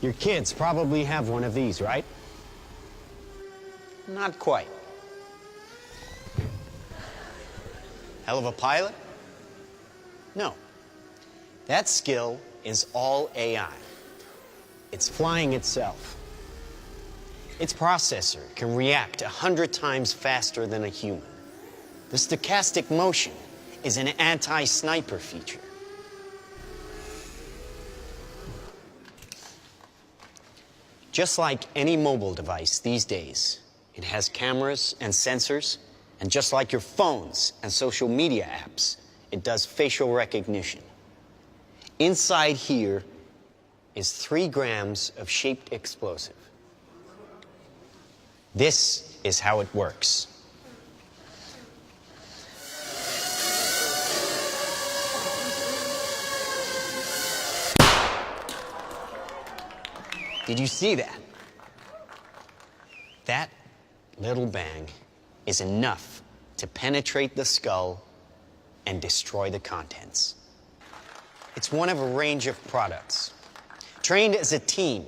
Your kids probably have one of these, right? Not quite. Hell of a pilot? No. That skill is all AI. It's flying itself. Its processor can react 100 times faster than a human. The stochastic motion is an anti-sniper feature. Just like any mobile device these days, it has cameras and sensors, and just like your phones and social media apps, it does facial recognition. Inside here is 3 grams of shaped explosive. This is how it works. Did you see that? That little bang is enough to penetrate the skull and destroy the contents. It's one of a range of products. Trained as a team,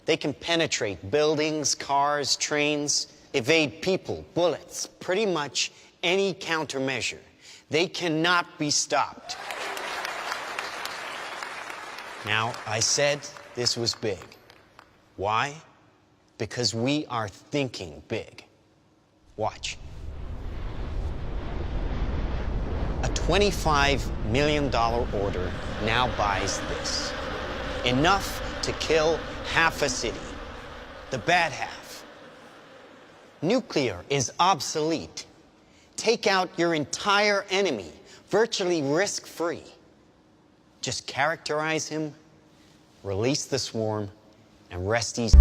they can penetrate buildings, cars, trains, evade people, bullets, pretty much any countermeasure. They cannot be stopped. Now, I said this was big. Why? Because we are thinking big. Watch. A $25 million order now buys this. Enough to kill half a city. The bad half. Nuclear is obsolete. Take out your entire enemy, virtually risk-free. Just characterize him, release the swarm, and rest easy.